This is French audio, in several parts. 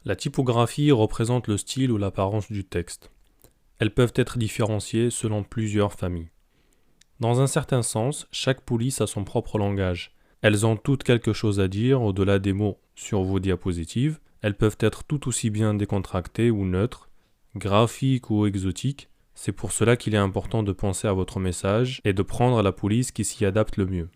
La typographie représente le style ou l'apparence du texte. Elles peuvent être différenciées selon plusieurs familles. Dans un certain sens, chaque police a son propre langage. Elles ont toutes quelque chose à dire au-delà des mots sur vos diapositives. Elles peuvent être tout aussi bien décontractées ou neutres, graphiques ou exotiques. C'est pour cela qu'il est important de penser à votre message et de prendre la police qui s'y adapte le mieux.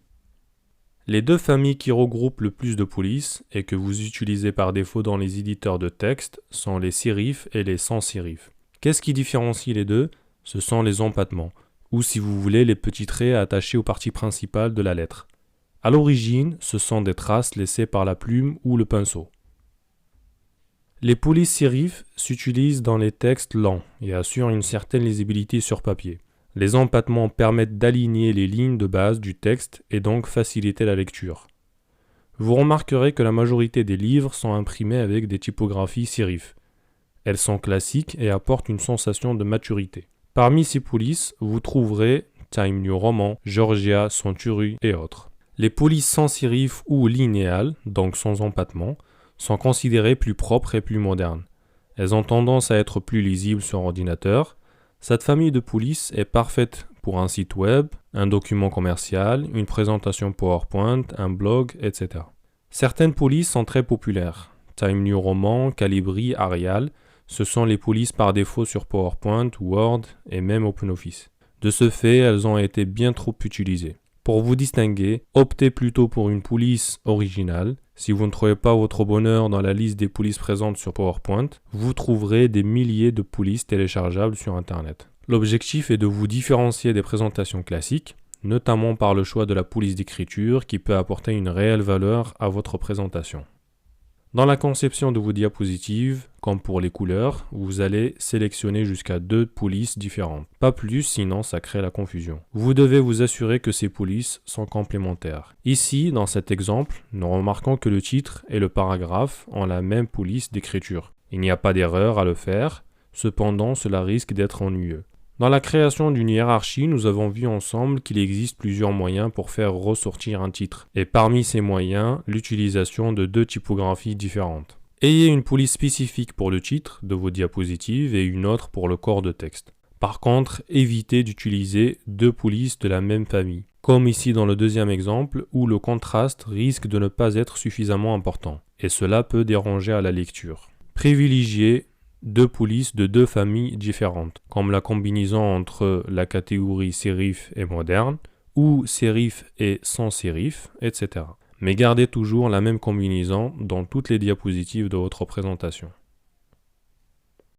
Les deux familles qui regroupent le plus de polices et que vous utilisez par défaut dans les éditeurs de texte sont les sérifs et les sans sérifs. Qu'est-ce qui différencie les deux? Ce sont les empattements, ou si vous voulez les petits traits attachés aux parties principales de la lettre. À l'origine, ce sont des traces laissées par la plume ou le pinceau. Les polices sérifs s'utilisent dans les textes lents et assurent une certaine lisibilité sur papier. Les empattements permettent d'aligner les lignes de base du texte et donc faciliter la lecture. Vous remarquerez que la majorité des livres sont imprimés avec des typographies sérifs. Elles sont classiques et apportent une sensation de maturité. Parmi ces polices, vous trouverez Times New Roman, Georgia, Century et autres. Les polices sans sérif ou linéales, donc sans empattement, sont considérées plus propres et plus modernes. Elles ont tendance à être plus lisibles sur ordinateur. Cette famille de polices est parfaite pour un site web, un document commercial, une présentation PowerPoint, un blog, etc. Certaines polices sont très populaires. Times New Roman, Calibri, Arial, ce sont les polices par défaut sur PowerPoint, Word et même OpenOffice. De ce fait, elles ont été bien trop utilisées. Pour vous distinguer, optez plutôt pour une police originale. Si vous ne trouvez pas votre bonheur dans la liste des polices présentes sur PowerPoint, vous trouverez des milliers de polices téléchargeables sur Internet. L'objectif est de vous différencier des présentations classiques, notamment par le choix de la police d'écriture qui peut apporter une réelle valeur à votre présentation. Dans la conception de vos diapositives, comme pour les couleurs, vous allez sélectionner jusqu'à 2 polices différentes. Pas plus, sinon ça crée la confusion. Vous devez vous assurer que ces polices sont complémentaires. Ici, dans cet exemple, nous remarquons que le titre et le paragraphe ont la même police d'écriture. Il n'y a pas d'erreur à le faire, cependant cela risque d'être ennuyeux. Dans la création d'une hiérarchie, nous avons vu ensemble qu'il existe plusieurs moyens pour faire ressortir un titre. Et parmi ces moyens, l'utilisation de 2 typographies différentes. Ayez une police spécifique pour le titre de vos diapositives et une autre pour le corps de texte. Par contre, évitez d'utiliser 2 polices de la même famille. Comme ici dans le deuxième exemple, où le contraste risque de ne pas être suffisamment important. Et cela peut déranger à la lecture. Privilégiez 2 polices de 2 familles différentes, comme la combinaison entre la catégorie sérif et moderne, ou sérif et sans sérif, etc. Mais gardez toujours la même combinaison dans toutes les diapositives de votre présentation.